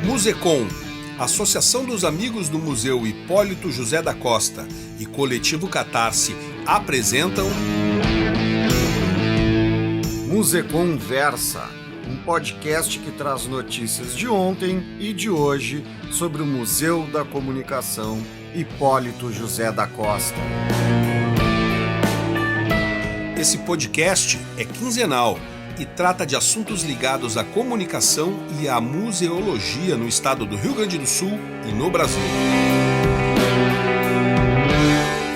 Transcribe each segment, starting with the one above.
Musecom, Associação dos Amigos do Museu Hipólito José da Costa e Coletivo Catarse apresentam Musecom Versa, um podcast que traz notícias de ontem e de hoje sobre o Museu da Comunicação Hipólito José da Costa. Esse podcast é quinzenal e trata de assuntos ligados à comunicação e à museologia no estado do Rio Grande do Sul e no Brasil.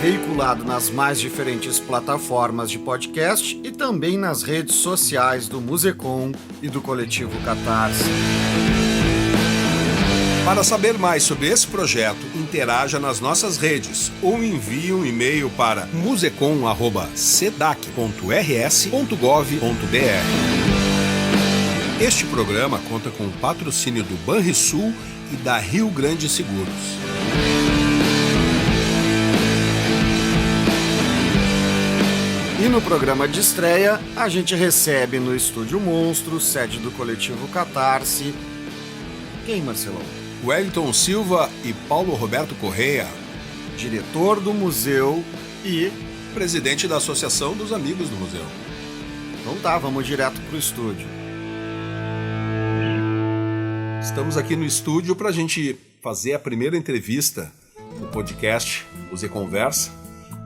Veiculado nas mais diferentes plataformas de podcast e também nas redes sociais do Musecom e do Coletivo Catarse. Para saber mais sobre esse projeto, interaja nas nossas redes ou envie um e-mail para musecom@cedac.gov.br. Este programa conta com o patrocínio do Banrisul e da Rio Grande Seguros. E no programa de estreia, a gente recebe no Estúdio Monstro, sede do Coletivo Catarse. Quem, Marcelão? Wellington Silva e Paulo Roberto Correia, diretor do museu e presidente da Associação dos Amigos do Museu. Então tá, vamos direto pro estúdio. Estamos aqui no estúdio para a gente fazer a primeira entrevista do podcast Musecom Versa.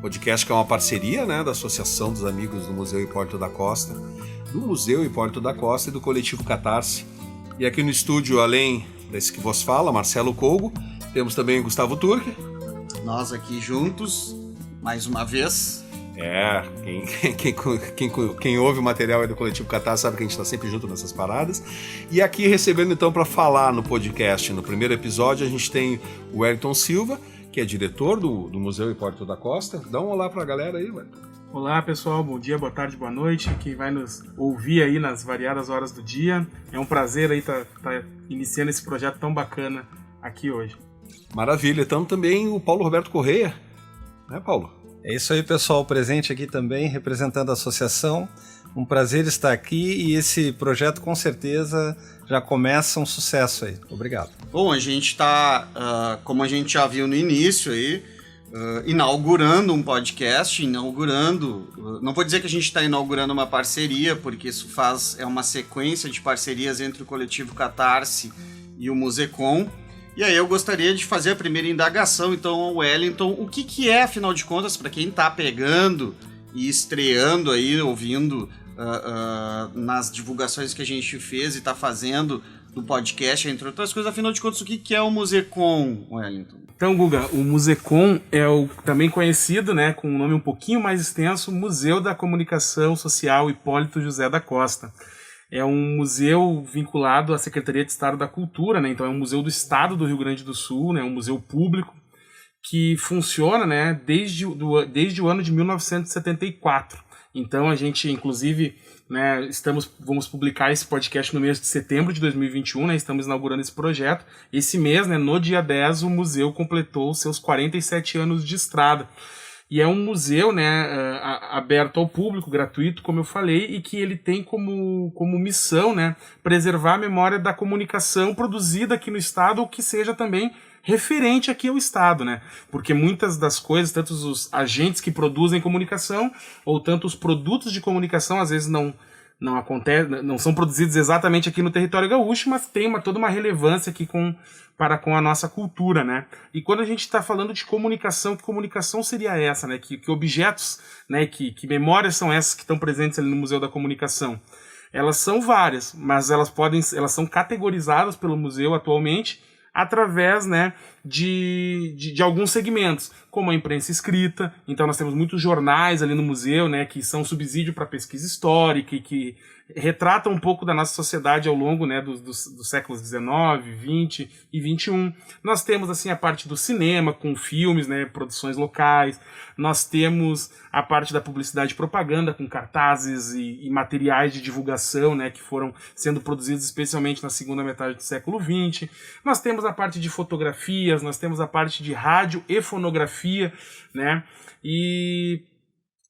Podcast que é uma parceria, da Associação dos Amigos do Museu Hipólito da Costa, do Museu Hipólito da Costa e do Coletivo Catarse. E aqui no estúdio, além desse que vos fala, Marcelo Colgo, temos também o Gustavo Turque. Nós aqui juntos, mais uma vez. Quem ouve o material aí do Coletivo Catarse sabe que a gente está sempre junto nessas paradas. E aqui recebendo então para falar no podcast, no primeiro episódio, a gente tem o Wellington Silva, que é diretor do Museu Hipólito da Costa. Dá um olá para a galera aí, Wellington. Olá pessoal, bom dia, boa tarde, boa noite, quem vai nos ouvir aí nas variadas horas do dia. É um prazer aí tá iniciando esse projeto tão bacana aqui hoje. Maravilha, então também o Paulo Roberto Correia, né, Paulo? É isso aí, pessoal, presente aqui também, representando a associação. Um prazer estar aqui e esse projeto com certeza já começa um sucesso aí. Obrigado. Bom, a gente está, como a gente já viu no início aí, inaugurando um podcast, não vou dizer que a gente está inaugurando uma parceria, porque isso é uma sequência de parcerias entre o Coletivo Catarse e o Musecom. E aí eu gostaria de fazer a primeira indagação, então, Wellington, o que é, afinal de contas, para quem está pegando e estreando aí, ouvindo nas divulgações que a gente fez e está fazendo do podcast, entre outras coisas, afinal de contas, o que é o Musecom, Wellington? Então, Guga, o Musecom é o também conhecido, com um nome um pouquinho mais extenso, Museu da Comunicação Social Hipólito José da Costa. É um museu vinculado à Secretaria de Estado da Cultura, então é um museu do Estado do Rio Grande do Sul, um museu público que funciona desde o ano de 1974. Então a gente, inclusive, vamos publicar esse podcast no mês de setembro de 2021, estamos inaugurando esse projeto. Esse mês, no dia 10, o museu completou seus 47 anos de estrada. E é um museu aberto ao público, gratuito, como eu falei, e que ele tem como missão preservar a memória da comunicação produzida aqui no Estado, ou que seja também referente aqui ao Estado, porque muitas das coisas, tanto os agentes que produzem comunicação, ou tanto os produtos de comunicação, às vezes não são produzidos exatamente aqui no território gaúcho, mas tem toda uma relevância aqui para com a nossa cultura, E quando a gente está falando de comunicação, que comunicação seria essa, Que objetos, que memórias são essas que estão presentes ali no Museu da Comunicação? Elas são várias, mas elas são categorizadas pelo museu atualmente através de alguns segmentos, como a imprensa escrita. Então nós temos muitos jornais ali no museu, que são subsídio para pesquisa histórica e que retrata um pouco da nossa sociedade ao longo, né, dos séculos XIX, XX e XXI. Nós temos assim a parte do cinema, com filmes, né, produções locais. Nós temos a parte da publicidade e propaganda, com cartazes e materiais de divulgação, né, que foram sendo produzidos especialmente na segunda metade do século XX. Nós temos a parte de fotografias, nós temos a parte de rádio e fonografia, né, e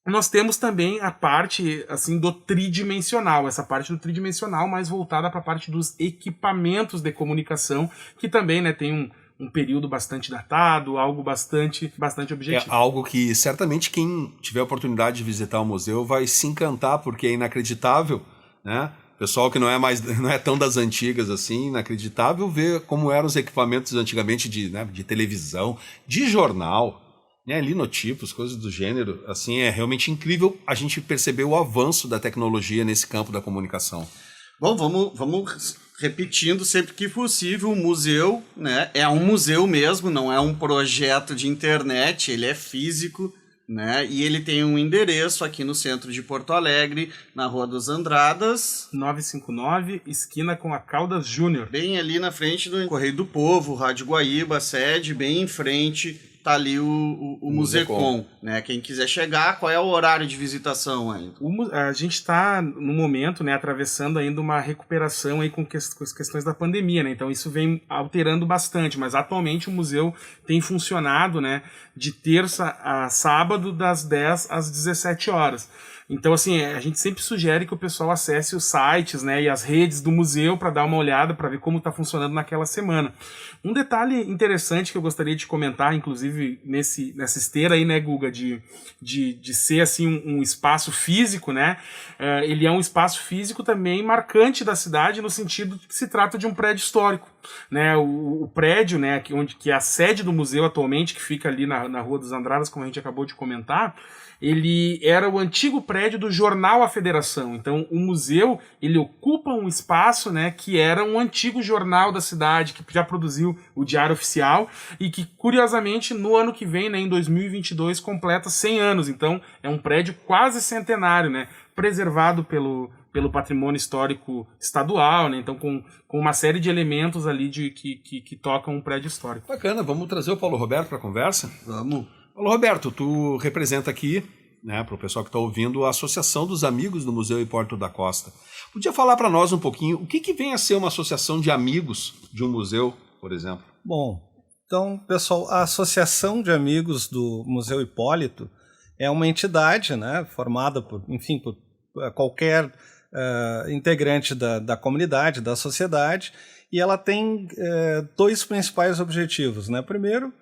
nós temos também a parte assim do tridimensional, essa parte do tridimensional mais voltada para a parte dos equipamentos de comunicação, que também, né, tem um período bastante datado, algo bastante objetivo. É algo que certamente quem tiver a oportunidade de visitar o museu vai se encantar, porque é inacreditável, né? Pessoal que não é tão das antigas assim, inacreditável ver como eram os equipamentos antigamente de televisão, de jornal, né, linotipos, coisas do gênero. Assim, é realmente incrível a gente perceber o avanço da tecnologia nesse campo da comunicação. Bom, vamos repetindo sempre que possível, o museu, né, é um museu mesmo, não é um projeto de internet, ele é físico, né, e ele tem um endereço aqui no centro de Porto Alegre, na Rua dos Andradas, 959, esquina com a Caldas Júnior. Bem ali na frente do Correio do Povo, Rádio Guaíba, sede, bem em frente tá ali o Musecom, né? Quem quiser chegar, qual é o horário de visitação ainda? A gente está, no momento, né, atravessando ainda uma recuperação aí com as questões da pandemia, né? Então isso vem alterando bastante, mas atualmente o museu tem funcionado, né, de terça a sábado, das 10 às 17 horas. Então, assim, a gente sempre sugere que o pessoal acesse os sites, né, e as redes do museu para dar uma olhada, para ver como está funcionando naquela semana. Um detalhe interessante que eu gostaria de comentar, inclusive nessa esteira aí, né, Guga, de ser, assim, um espaço físico, né, ele é um espaço físico também marcante da cidade, no sentido de que se trata de um prédio histórico, né, o prédio, né, que é a sede do museu atualmente, que fica ali na Rua dos Andradas, como a gente acabou de comentar, ele era o antigo prédio do jornal A Federação. Então, o museu, ele ocupa um espaço, né, que era um antigo jornal da cidade, que já produziu o Diário Oficial e que, curiosamente, no ano que vem, né, em 2022, completa 100 anos. Então, é um prédio quase centenário, né, preservado pelo patrimônio histórico estadual, né? Então com uma série de elementos ali que tocam um prédio histórico. Bacana, vamos trazer o Paulo Roberto para a conversa? Vamos. Paulo Roberto, tu representa aqui, né, para o pessoal que está ouvindo, a Associação dos Amigos do Museu Hipólito da Costa. Podia falar para nós um pouquinho o que vem a ser uma associação de amigos de um museu, por exemplo? Bom, então, pessoal, a Associação de Amigos do Museu Hipólito é uma entidade, né, formada por qualquer integrante da comunidade, da sociedade, e ela tem dois principais objetivos, né? Primeiro,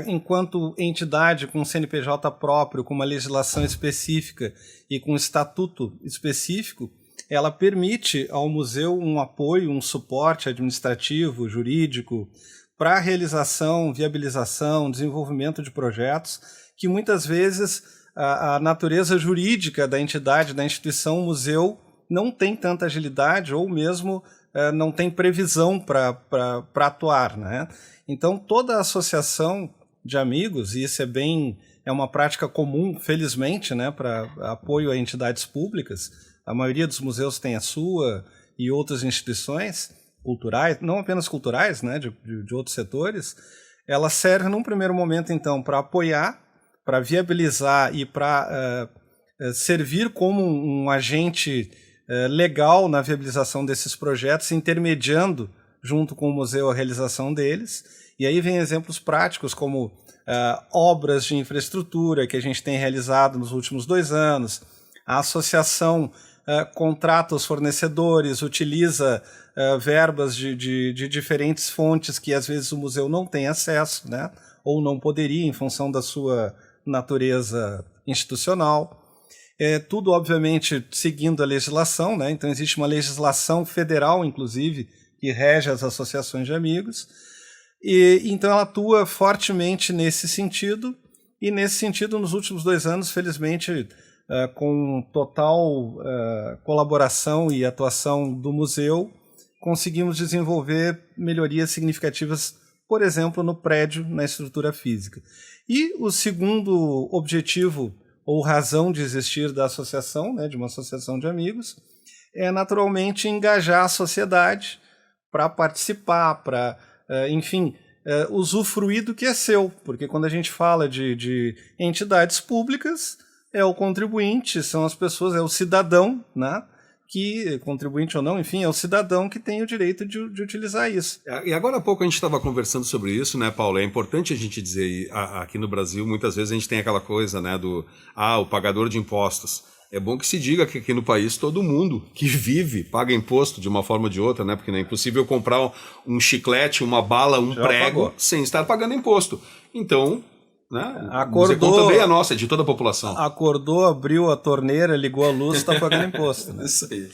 enquanto entidade com CNPJ próprio, com uma legislação específica e com um estatuto específico, ela permite ao museu um apoio, um suporte administrativo, jurídico, para a realização, viabilização, desenvolvimento de projetos que muitas vezes a natureza jurídica da entidade, da instituição museu, não tem tanta agilidade ou mesmo não tem previsão para atuar, né? Então, toda a associação de amigos, e isso é uma prática comum, felizmente, né, para apoio a entidades públicas, a maioria dos museus tem a sua e outras instituições culturais, não apenas culturais, né, de outros setores, ela serve num primeiro momento, então, para apoiar, para viabilizar e para servir como um agente legal na viabilização desses projetos, intermediando junto com o museu a realização deles. E aí vem exemplos práticos como obras de infraestrutura que a gente tem realizado nos últimos 2 anos. A associação contrata os fornecedores, utiliza verbas de diferentes fontes que às vezes o museu não tem acesso, né? Ou não poderia em função da sua natureza institucional. Tudo, obviamente, seguindo a legislação, né? Então existe uma legislação federal, inclusive, que rege as associações de amigos. E então ela atua fortemente nesse sentido, e nesse sentido, nos últimos 2 anos, felizmente, com total colaboração e atuação do museu, conseguimos desenvolver melhorias significativas, por exemplo, no prédio, na estrutura física. E o segundo objetivo ou razão de existir da associação, né, de uma associação de amigos, é naturalmente engajar a sociedade para participar, para, enfim, usufruir do que é seu. Porque quando a gente fala de entidades públicas, é o contribuinte, são as pessoas, é o cidadão, né? Que, contribuinte ou não, enfim, é o cidadão que tem o direito de utilizar isso. E agora há pouco a gente estava conversando sobre isso, né, Paulo? É importante a gente dizer, aqui no Brasil, muitas vezes a gente tem aquela coisa, né, o pagador de impostos. É bom que se diga que aqui no país todo mundo que vive paga imposto de uma forma ou de outra, né? Porque não é impossível comprar um chiclete, uma bala, um Já prego pagou. sem estar pagando imposto. Então, né? Acordou, também é nossa, é de toda a população. Acordou, abriu a torneira, ligou a luz, está pagando imposto. Né? Isso aí.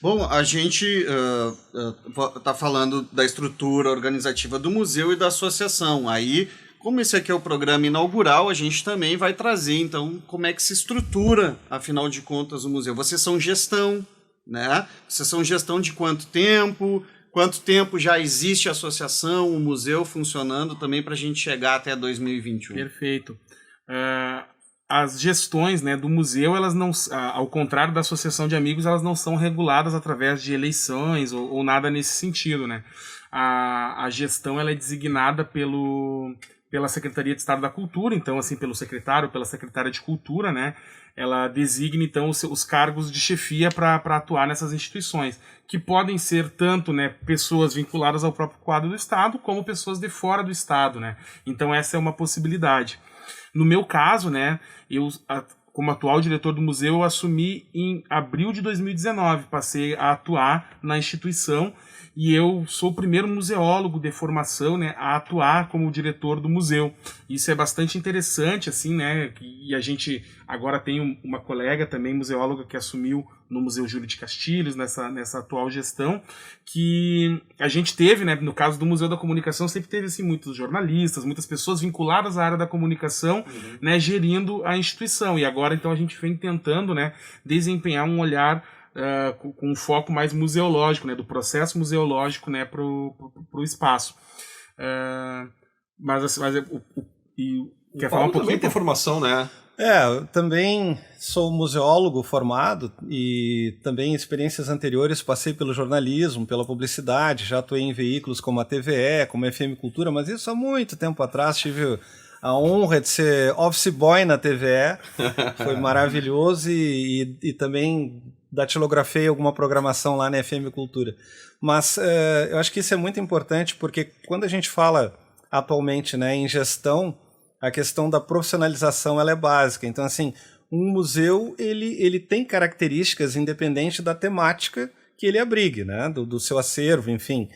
Bom, a gente está falando da estrutura organizativa do museu e da associação. Aí, como esse aqui é o programa inaugural, a gente também vai trazer, então, como é que se estrutura, afinal de contas, o museu. Vocês são gestão, né? Vocês são gestão de quanto tempo? Quanto tempo já existe a associação, o museu funcionando também para a gente chegar até 2021? Perfeito. As gestões, né, do museu, elas não, ao contrário da associação de amigos, elas não são reguladas através de eleições ou nada nesse sentido, né? A gestão ela é designada pela Secretaria de Estado da Cultura, então assim pelo secretário, pela secretária de Cultura, né? Ela designa então os cargos de chefia para atuar nessas instituições, que podem ser tanto, né, pessoas vinculadas ao próprio quadro do Estado, como pessoas de fora do Estado, né? Então essa é uma possibilidade. No meu caso, né, eu, como atual diretor do museu, eu assumi em abril de 2019, passei a atuar na instituição e eu sou o primeiro museólogo de formação, né, a atuar como diretor do museu. Isso é bastante interessante, assim, né, e a gente agora tem uma colega também, museóloga, que assumiu no Museu Júlio de Castilhos, nessa atual gestão, que a gente teve, né, no caso do Museu da Comunicação, sempre teve assim, muitos jornalistas, muitas pessoas vinculadas à área da comunicação, né, gerindo a instituição. E agora, então, a gente vem tentando, né, desempenhar um olhar com um foco mais museológico, né, do processo museológico, né, para o espaço. Quer falar um pouquinho? Também tem formação, né? Eu também sou museólogo formado e também experiências anteriores passei pelo jornalismo, pela publicidade, já atuei em veículos como a TVE, como a FM Cultura, mas isso há muito tempo atrás. Tive a honra de ser office boy na TVE, foi maravilhoso e também datilografei alguma programação lá na FM Cultura. Mas eu acho que isso é muito importante porque quando a gente fala atualmente, né, em gestão, a questão da profissionalização ela é básica. Então, assim, um museu ele tem características independente da temática que ele abrigue, né? Do seu acervo, enfim.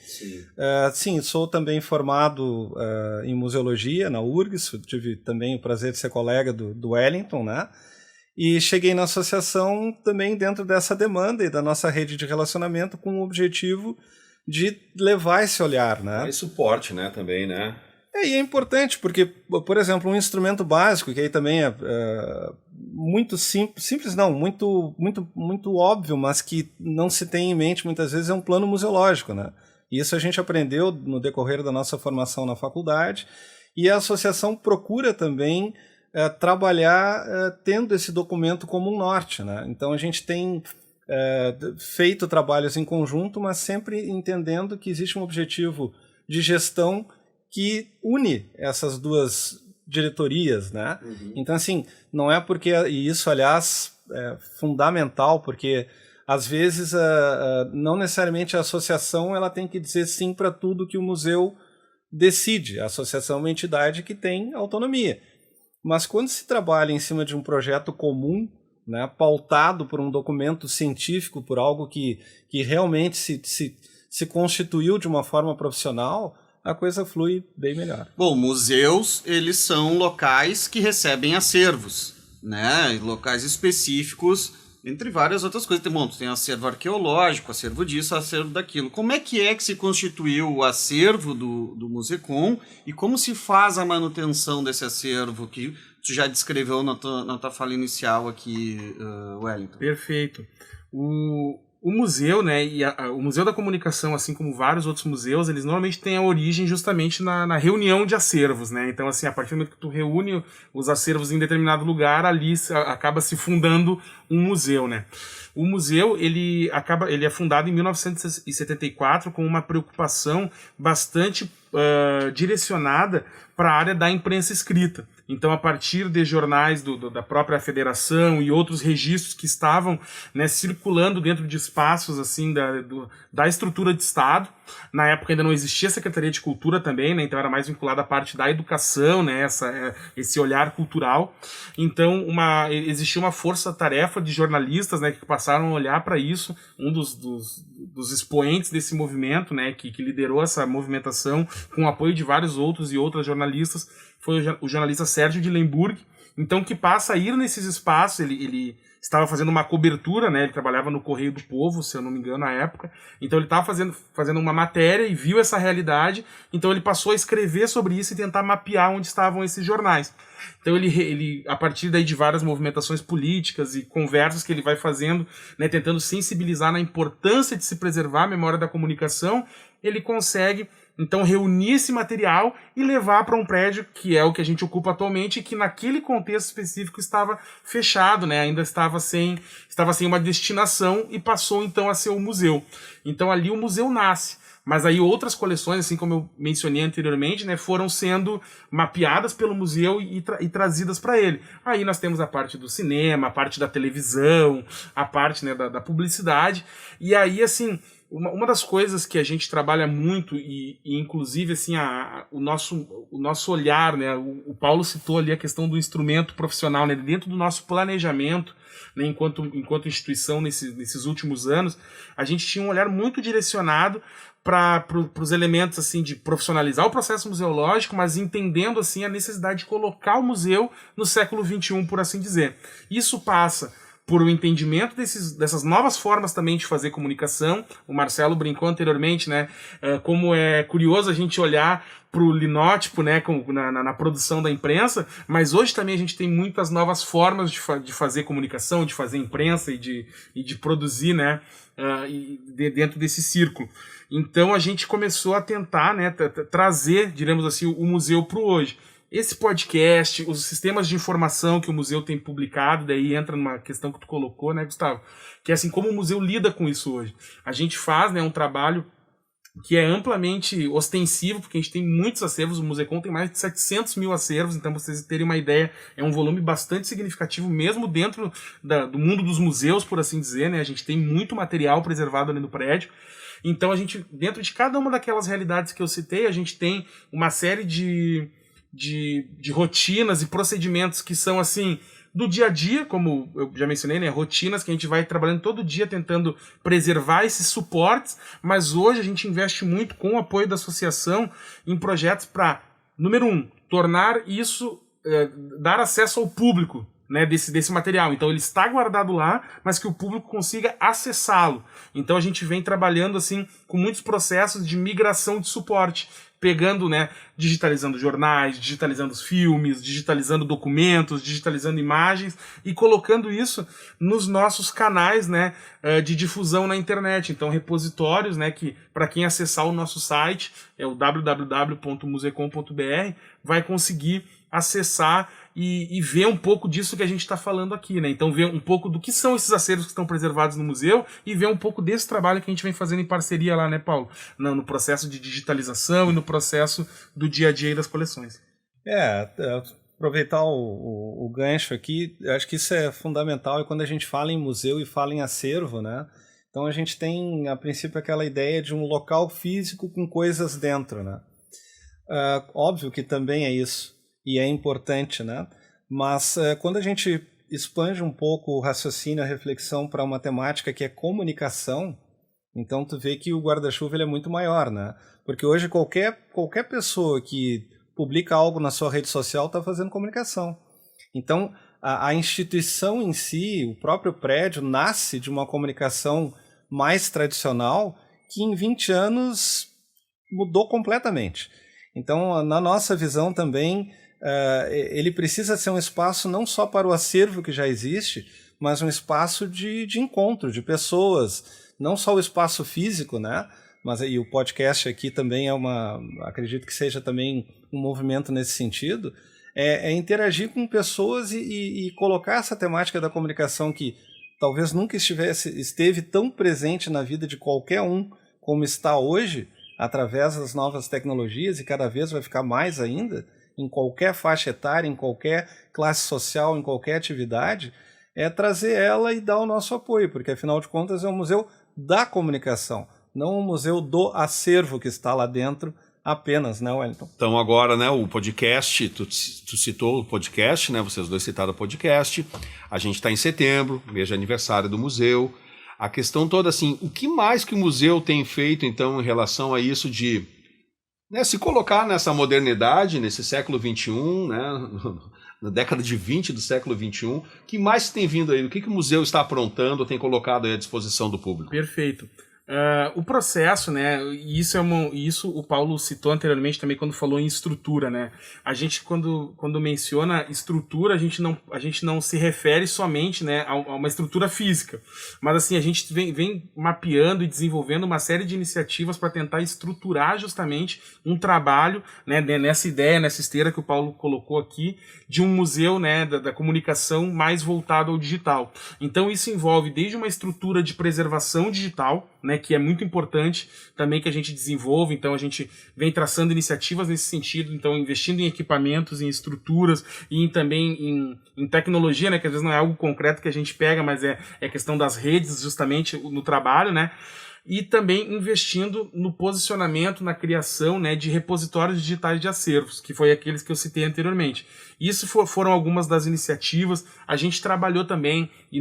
Sim, sou também formado em museologia na URGS, tive também o prazer de ser colega do Wellington, né? E cheguei na associação também dentro dessa demanda e da nossa rede de relacionamento com o objetivo de levar esse olhar, né? Mais suporte, né, também, né? E é importante, porque, por exemplo, um instrumento básico, que aí também é muito simples não, muito óbvio, mas que não se tem em mente muitas vezes, é um plano museológico, né? E isso a gente aprendeu no decorrer da nossa formação na faculdade, e a associação procura também trabalhar tendo esse documento como um norte, né? Então a gente tem feito trabalhos em conjunto, mas sempre entendendo que existe um objetivo de gestão que une essas duas diretorias, né? Então, assim, não é porque... E isso, aliás, é fundamental, porque, às vezes, não necessariamente a associação ela tem que dizer sim para tudo que o museu decide. A associação é uma entidade que tem autonomia. Mas quando se trabalha em cima de um projeto comum, né, pautado por um documento científico, por algo que realmente se constituiu de uma forma profissional, a coisa flui bem melhor. Bom, museus, eles são locais que recebem acervos, né? Locais específicos, entre várias outras coisas. Bom, tem acervo arqueológico, acervo disso, acervo daquilo. Como é que se constituiu o acervo do Musecom e como se faz a manutenção desse acervo que tu já descreveu na tua fala inicial aqui, Wellington? Perfeito. O O museu, né, e o Museu da Comunicação, assim como vários outros museus, eles normalmente têm a origem justamente na reunião de acervos, né? Então, assim, a partir do momento que tu reúne os acervos em determinado lugar, ali acaba se fundando um museu, né? O museu, ele é fundado em 1974 com uma preocupação bastante direcionada para a área da imprensa escrita. Então, a partir de jornais da própria federação e outros registros que estavam, né, circulando dentro de espaços assim da estrutura de Estado, na época ainda não existia Secretaria de Cultura também, né, então era mais vinculada à parte da educação, né, esse olhar cultural. Então, existia uma força-tarefa de jornalistas, né, que passaram a olhar para isso. Um dos expoentes desse movimento, né, que liderou essa movimentação com o apoio de vários outros e outras jornalistas, foi o jornalista Sérgio de Lemburg, então, que passa a ir nesses espaços. Ele estava fazendo uma cobertura, né, ele trabalhava no Correio do Povo, se eu não me engano, na época, então ele estava fazendo uma matéria e viu essa realidade, então ele passou a escrever sobre isso e tentar mapear onde estavam esses jornais. Então ele a partir daí de várias movimentações políticas e conversas que ele vai fazendo, né, tentando sensibilizar na importância de se preservar a memória da comunicação, ele consegue então reunir esse material e levar para um prédio que é o que a gente ocupa atualmente e que naquele contexto específico estava fechado, né? Ainda estava sem uma destinação e passou então a ser o museu. Então ali o museu nasce. Mas aí outras coleções, assim como eu mencionei anteriormente, né, foram sendo mapeadas pelo museu e trazidas para ele. Aí nós temos a parte do cinema, a parte da televisão, a parte, né, da publicidade. E aí, assim, uma das coisas que a gente trabalha muito e inclusive assim o nosso olhar, né, o Paulo citou ali a questão do instrumento profissional, né, dentro do nosso planejamento, né, enquanto instituição nesses últimos anos, a gente tinha um olhar muito direcionado para os elementos assim de profissionalizar o processo museológico, mas entendendo assim a necessidade de colocar o museu no século XXI, por assim dizer. Isso passa por um entendimento dessas novas formas também de fazer comunicação. O Marcelo brincou anteriormente, né, como é curioso a gente olhar para o linótipo, né, na produção da imprensa, mas hoje também a gente tem muitas novas formas de fazer comunicação, de fazer imprensa e de produzir, né, dentro desse círculo. Então a gente começou a tentar, né, trazer, diremos assim, o museu para o hoje. Esse podcast, os sistemas de informação que o museu tem publicado, daí entra numa questão que tu colocou, né, Gustavo? Que é assim, como o museu lida com isso hoje. A gente faz, né, um trabalho que é amplamente ostensivo, porque a gente tem muitos acervos, o Musecom tem mais de 700 mil acervos, então pra vocês terem uma ideia, é um volume bastante significativo, mesmo dentro do mundo dos museus, por assim dizer, né? A gente tem muito material preservado ali no prédio. Então a gente, dentro de cada uma daquelas realidades que eu citei, a gente tem uma série de rotinas e procedimentos que são assim do dia a dia, como eu já mencionei, né, rotinas que a gente vai trabalhando todo dia tentando preservar esses suportes, mas hoje a gente investe muito com o apoio da associação em projetos para, número 1, tornar isso, dar acesso ao público, né, desse material. Então ele está guardado lá, mas que o público consiga acessá-lo. Então a gente vem trabalhando assim com muitos processos de migração de suporte, pegando, né, digitalizando jornais, digitalizando os filmes, digitalizando documentos, digitalizando imagens e colocando isso nos nossos canais, né, de difusão na internet. Então repositórios, né, que para quem acessar o nosso site, é o www.musecom.br, vai conseguir acessar e ver um pouco disso que a gente está falando aqui, né? Então ver um pouco do que são esses acervos que estão preservados no museu e ver um pouco desse trabalho que a gente vem fazendo em parceria lá, né, Paulo? No processo de digitalização e no processo do dia a dia das coleções. Aproveitar o gancho aqui, eu acho que isso é fundamental, e quando a gente fala em museu e fala em acervo, né? Então a gente tem, a princípio, aquela ideia de um local físico com coisas dentro, né? Óbvio que também é isso. E é importante, né? Mas quando a gente expande um pouco o raciocínio, a reflexão para uma temática que é comunicação, então tu vê que o guarda-chuva ele é muito maior, né? Porque hoje qualquer pessoa que publica algo na sua rede social está fazendo comunicação. Então a instituição em si, o próprio prédio, nasce de uma comunicação mais tradicional que em 20 anos mudou completamente. Então, na nossa visão também, ele precisa ser um espaço não só para o acervo que já existe, mas um espaço de encontro de pessoas, não só o espaço físico, né? Mas aí o podcast aqui também acredito que seja também um movimento nesse sentido, é interagir com pessoas e colocar essa temática da comunicação que talvez nunca esteve tão presente na vida de qualquer um como está hoje, através das novas tecnologias, e cada vez vai ficar mais ainda, em qualquer faixa etária, em qualquer classe social, em qualquer atividade, é trazer ela e dar o nosso apoio, porque afinal de contas é um museu da comunicação, não um museu do acervo que está lá dentro apenas, né, Wellington? Então agora, né, o podcast, tu citou o podcast, né, vocês dois citaram o podcast, a gente está em setembro, mês de aniversário do museu, a questão toda assim, o que mais que o museu tem feito então em relação a isso de, né, se colocar nessa modernidade, nesse século XXI, né, na década de 20 do século XXI, o que mais tem vindo aí? O que o museu está aprontando, tem colocado aí à disposição do público? Perfeito. O processo, né, isso o Paulo citou anteriormente também quando falou em estrutura, né, a gente quando menciona estrutura, a gente não se refere somente, né, a uma estrutura física, mas assim, a gente vem mapeando e desenvolvendo uma série de iniciativas para tentar estruturar justamente um trabalho, né, nessa ideia, nessa esteira que o Paulo colocou aqui, de um museu, né, da comunicação mais voltado ao digital. Então isso envolve desde uma estrutura de preservação digital, né, que é muito importante também que a gente desenvolva, então a gente vem traçando iniciativas nesse sentido, então investindo em equipamentos, em estruturas e também em tecnologia, né, que às vezes não é algo concreto que a gente pega, mas é questão das redes justamente no trabalho, né, e também investindo no posicionamento, na criação, né, de repositórios digitais de acervos, que foi aqueles que eu citei anteriormente. Isso foram algumas das iniciativas, a gente trabalhou também e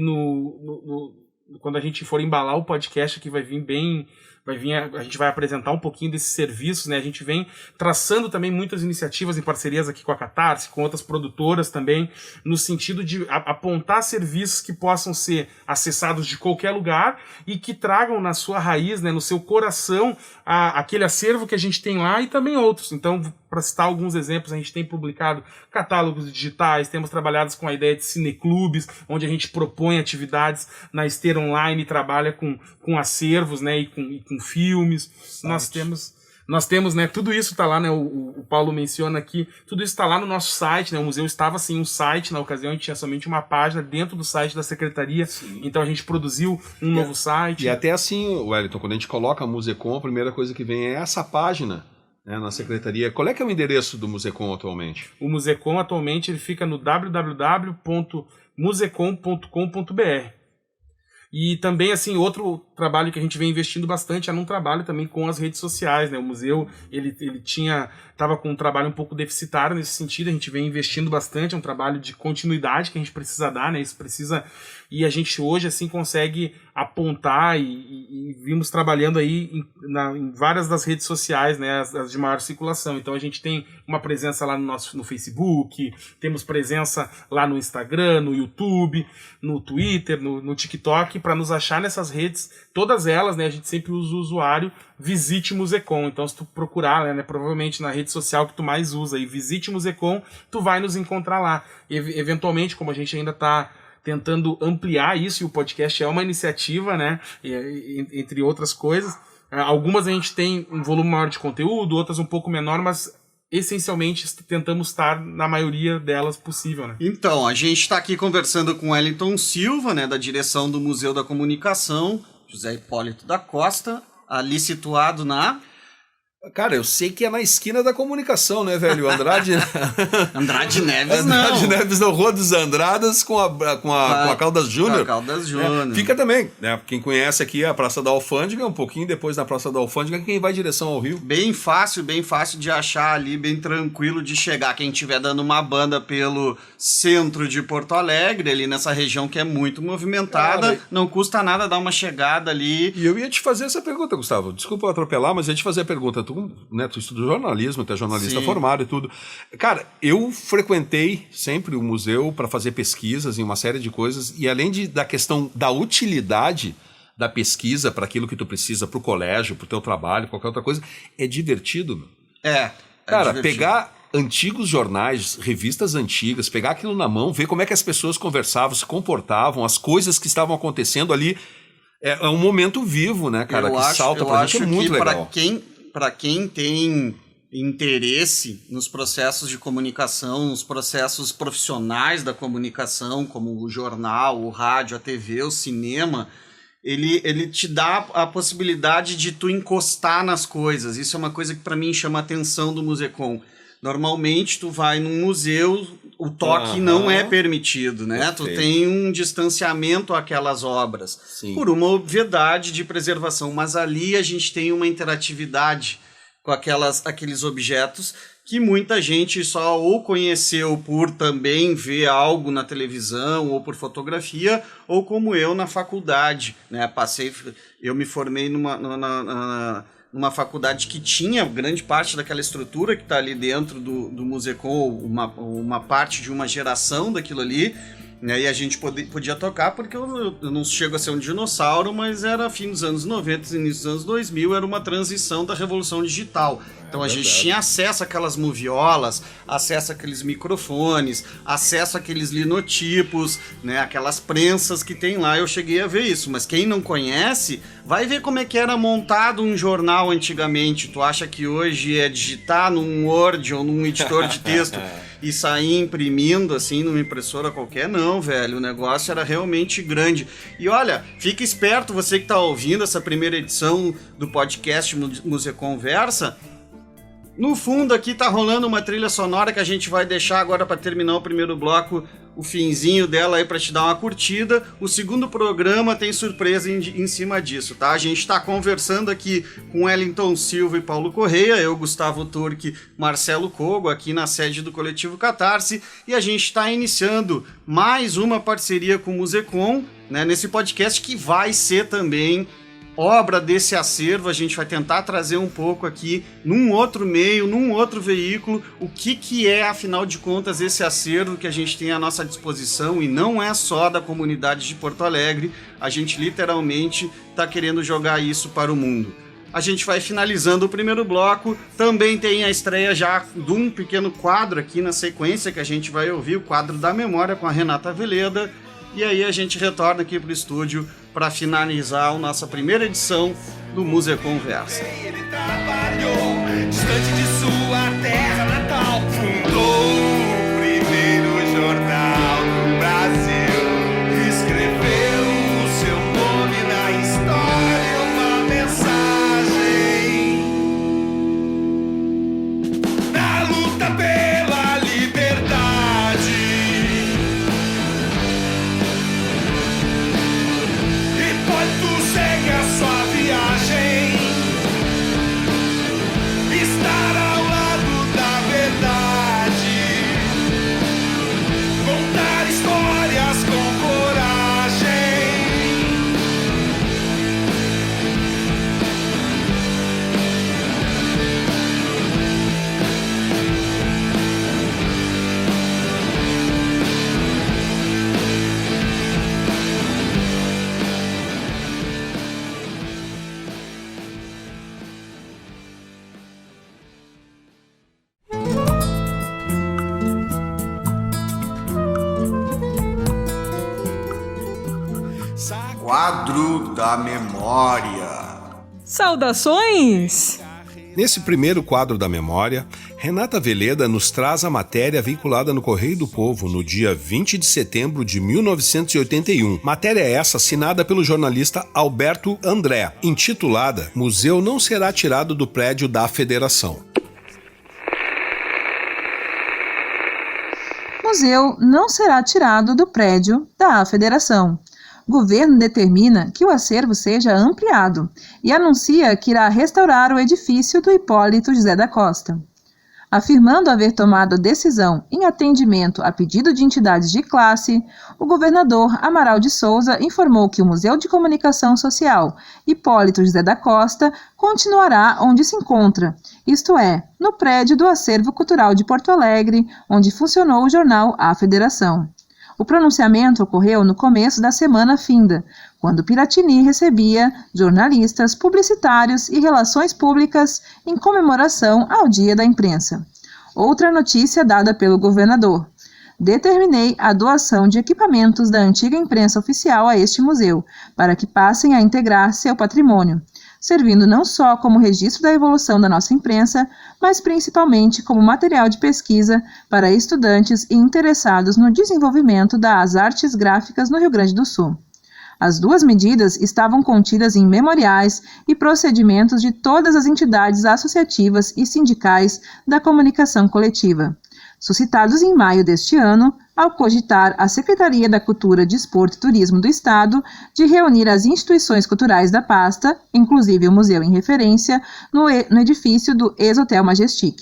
quando a gente for embalar o podcast aqui a gente vai apresentar um pouquinho desses serviços, né? A gente vem traçando também muitas iniciativas em parcerias aqui com a Catarse, com outras produtoras também, no sentido de apontar serviços que possam ser acessados de qualquer lugar e que tragam na sua raiz, né, no seu coração, aquele acervo que a gente tem lá e também outros. Então, para citar alguns exemplos, a gente tem publicado catálogos digitais, temos trabalhado com a ideia de cineclubes, onde a gente propõe atividades na esteira online e trabalha com acervos, né, e com filmes. Nós temos, né, tudo isso está lá, né, o Paulo menciona aqui, tudo isso está lá no nosso site, né, o museu estava sem um site, na ocasião a gente tinha somente uma página dentro do site da Secretaria. Sim. Então a gente produziu um novo site. E até assim, Wellington, quando a gente coloca Musecom, a primeira coisa que vem é essa página, né, na Secretaria. Qual é que é o endereço do Musecom atualmente? O Musecom atualmente ele fica no www.musecom.com.br. E também, assim, outro trabalho que a gente vem investindo bastante é num trabalho também com as redes sociais, né? O museu, ele estava com um trabalho um pouco deficitário nesse sentido, a gente vem investindo bastante, é um trabalho de continuidade que a gente precisa dar, né? Isso precisa... E a gente hoje, assim, consegue apontar e vimos trabalhando aí em várias das redes sociais, né? As de maior circulação. Então a gente tem uma presença lá no Facebook, temos presença lá no Instagram, no YouTube, no Twitter, no TikTok, para nos achar nessas redes, todas elas, né, a gente sempre usa o usuário Visite Musecom. Então, se tu procurar, né, provavelmente na rede social que tu mais usa, e Visite Musecom, tu vai nos encontrar lá. Eventualmente, como a gente ainda está tentando ampliar isso, e o podcast é uma iniciativa, né, entre outras coisas, algumas a gente tem um volume maior de conteúdo, outras um pouco menor, mas essencialmente tentamos estar na maioria delas possível, né? Então, a gente está aqui conversando com Wellington Silva, né, da direção do Museu da Comunicação, José Hipólito da Costa, ali situado na... Cara, eu sei que é na esquina da comunicação, né, velho? Andrade... Andrade Neves, não. Andrade Neves, não. Rua dos Andradas com a Caldas Júnior. A Caldas Júnior. Fica também, né? Quem conhece aqui a Praça da Alfândega, um pouquinho depois da Praça da Alfândega, quem vai em direção ao Rio. Bem fácil de achar ali, bem tranquilo de chegar. Quem estiver dando uma banda pelo centro de Porto Alegre, ali nessa região que é muito movimentada, cara, não custa nada dar uma chegada ali. E eu ia te fazer essa pergunta, Gustavo. Desculpa eu atropelar, mas eu ia te fazer a pergunta. Tu estuda jornalismo, tu é jornalista Sim. formado e tudo. Cara, eu frequentei sempre o museu para fazer pesquisas em uma série de coisas, e além da questão da utilidade da pesquisa para aquilo que tu precisa para o colégio, para o teu trabalho, qualquer outra coisa, é divertido. Cara, divertido. Pegar antigos jornais, revistas antigas, pegar aquilo na mão, ver como é que as pessoas conversavam, se comportavam, as coisas que estavam acontecendo ali É um momento vivo, né, cara? Salta pra gente, é muito legal. Para quem tem interesse nos processos de comunicação, nos processos profissionais da comunicação, como o jornal, o rádio, a TV, o cinema, ele te dá a possibilidade de tu encostar nas coisas. Isso é uma coisa que para mim chama a atenção do Musecom. Normalmente tu vai num museu, o toque não é permitido, né? Perfeito. Tu tem um distanciamento àquelas obras, por uma obviedade de preservação, mas ali a gente tem uma interatividade com aqueles objetos que muita gente só ou conheceu por também ver algo na televisão ou por fotografia, ou como eu na faculdade, né? Eu me formei numa faculdade que tinha grande parte daquela estrutura que está ali dentro do Musecom, uma parte de uma geração daquilo ali, né? E a gente podia tocar, porque eu não chego a ser um dinossauro, mas era fim dos anos 90, início dos anos 2000, era uma transição da revolução digital. Então a gente tinha acesso àquelas moviolas, acesso àqueles microfones, acesso àqueles linotipos, né, aquelas prensas que tem lá. Eu cheguei a ver isso, mas quem não conhece, vai ver como é que era montado um jornal antigamente. Tu acha que hoje é digitar num Word ou num editor de texto e sair imprimindo assim numa impressora qualquer? Não, velho, o negócio era realmente grande. E olha, fica esperto você que tá ouvindo essa primeira edição do podcast Museconversa. No fundo aqui tá rolando uma trilha sonora que a gente vai deixar agora para terminar o primeiro bloco, o finzinho dela aí para te dar uma curtida. O segundo programa tem surpresa em cima disso, tá? A gente tá conversando aqui com Wellington Silva e Paulo Correia, eu, Gustavo Turque, Marcelo Kogo, aqui na sede do Coletivo Catarse, e a gente tá iniciando mais uma parceria com o Musecom, né, nesse podcast que vai ser também obra desse acervo. A gente vai tentar trazer um pouco aqui, num outro meio, num outro veículo, o que é, afinal de contas, esse acervo que a gente tem à nossa disposição, e não é só da comunidade de Porto Alegre. A gente literalmente está querendo jogar isso para o mundo. A gente vai finalizando o primeiro bloco, também tem a estreia já de um pequeno quadro aqui na sequência que a gente vai ouvir, o quadro da memória com a Renata Veleda, e aí a gente retorna aqui para o estúdio para finalizar a nossa primeira edição do Museconversa. Ele trabalhou distante de sua terra natal, fundou o primeiro jornal do Brasil, escreveu o seu nome na história, uma mensagem na luta pela liberdade. Hipólito segue a sua viagem, estar ao lado da verdade, contar histórias com coragem. Quadro da memória. Saudações! Nesse primeiro quadro da memória, Renata Veleda nos traz a matéria vinculada no Correio do Povo no dia 20 de setembro de 1981. Matéria essa assinada pelo jornalista Alberto André, intitulada Museu não será tirado do prédio da Federação. Museu não será tirado do prédio da Federação. Governo determina que o acervo seja ampliado e anuncia que irá restaurar o edifício do Hipólito José da Costa. Afirmando haver tomado decisão em atendimento a pedido de entidades de classe, o governador Amaral de Souza informou que o Museu de Comunicação Social Hipólito José da Costa continuará onde se encontra, isto é, no prédio do Acervo Cultural de Porto Alegre, onde funcionou o jornal A Federação. O pronunciamento ocorreu no começo da semana finda, quando Piratini recebia jornalistas, publicitários e relações públicas em comemoração ao Dia da Imprensa. Outra notícia dada pelo governador. determinei a doação de equipamentos da antiga imprensa oficial a este museu, para que passem a integrar seu patrimônio, servindo não só como registro da evolução da nossa imprensa, mas principalmente como material de pesquisa para estudantes e interessados no desenvolvimento das artes gráficas no Rio Grande do Sul. As duas medidas estavam contidas em memoriais e procedimentos de todas as entidades associativas e sindicais da comunicação coletiva, suscitados em maio deste ano, ao cogitar a Secretaria da Cultura, Desporto e Turismo do Estado de reunir as instituições culturais da pasta, inclusive o museu em referência, no edifício do ex-Hotel Majestic.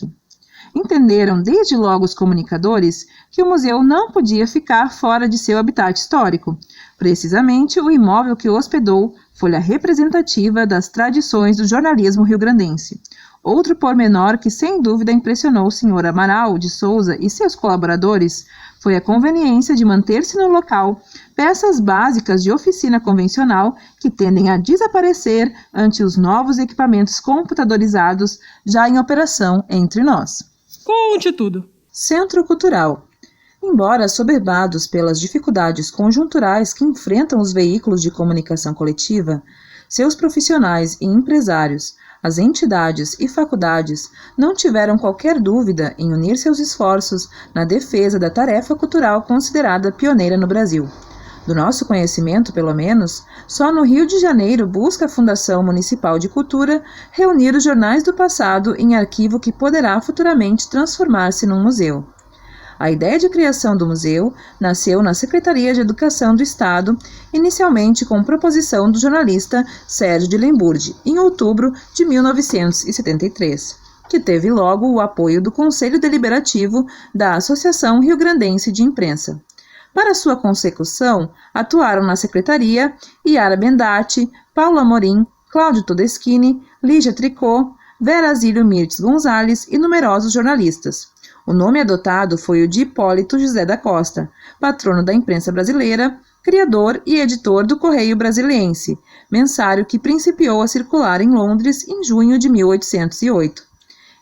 Entenderam desde logo os comunicadores que o museu não podia ficar fora de seu habitat histórico. Precisamente, o imóvel que o hospedou foi a representativa das tradições do jornalismo rio-grandense. Outro pormenor que sem dúvida impressionou o Sr. Amaral de Souza e seus colaboradores foi a conveniência de manter-se no local peças básicas de oficina convencional que tendem a desaparecer ante os novos equipamentos computadorizados já em operação entre nós. Conte tudo. Centro Cultural. Embora assoberbados pelas dificuldades conjunturais que enfrentam os veículos de comunicação coletiva, seus profissionais e empresários, as entidades e faculdades não tiveram qualquer dúvida em unir seus esforços na defesa da tarefa cultural considerada pioneira no Brasil. Do nosso conhecimento, pelo menos, só no Rio de Janeiro busca a Fundação Municipal de Cultura reunir os jornais do passado em arquivo que poderá futuramente transformar-se num museu. A ideia de criação do museu nasceu na Secretaria de Educação do Estado, inicialmente com proposição do jornalista Sérgio de Lemburdi, em outubro de 1973, que teve logo o apoio do Conselho Deliberativo da Associação Rio-Grandense de Imprensa. Para sua consecução, atuaram na Secretaria Yara Bendatti, Paulo Amorim, Cláudio Todeschini, Lígia Tricot, Vera Asílio Mirtes Gonzalez e numerosos jornalistas. O nome adotado foi o de Hipólito José da Costa, patrono da imprensa brasileira, criador e editor do Correio Brasiliense, mensário que principiou a circular em Londres em junho de 1808.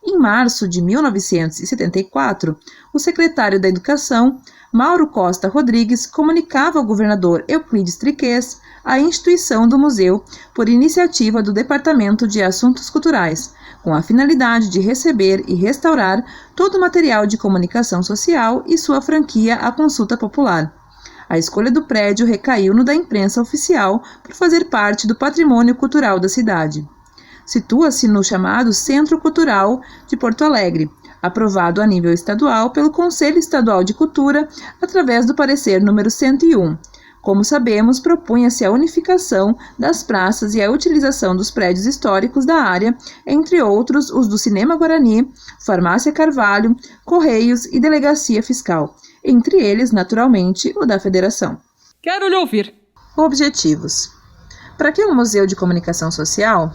Em março de 1974, o secretário da Educação, Mauro Costa Rodrigues, comunicava ao governador Euclides Triquez a instituição do museu por iniciativa do Departamento de Assuntos Culturais, com a finalidade de receber e restaurar todo o material de comunicação social e sua franquia à consulta popular. A escolha do prédio recaiu no da imprensa oficial por fazer parte do patrimônio cultural da cidade. Situa-se no chamado Centro Cultural de Porto Alegre, aprovado a nível estadual pelo Conselho Estadual de Cultura através do parecer número 101. Como sabemos, propunha-se a unificação das praças e a utilização dos prédios históricos da área, entre outros os do Cinema Guarani, Farmácia Carvalho, Correios e Delegacia Fiscal, entre eles, naturalmente, o da Federação. Quero lhe ouvir. Objetivos. Para que um museu de comunicação social?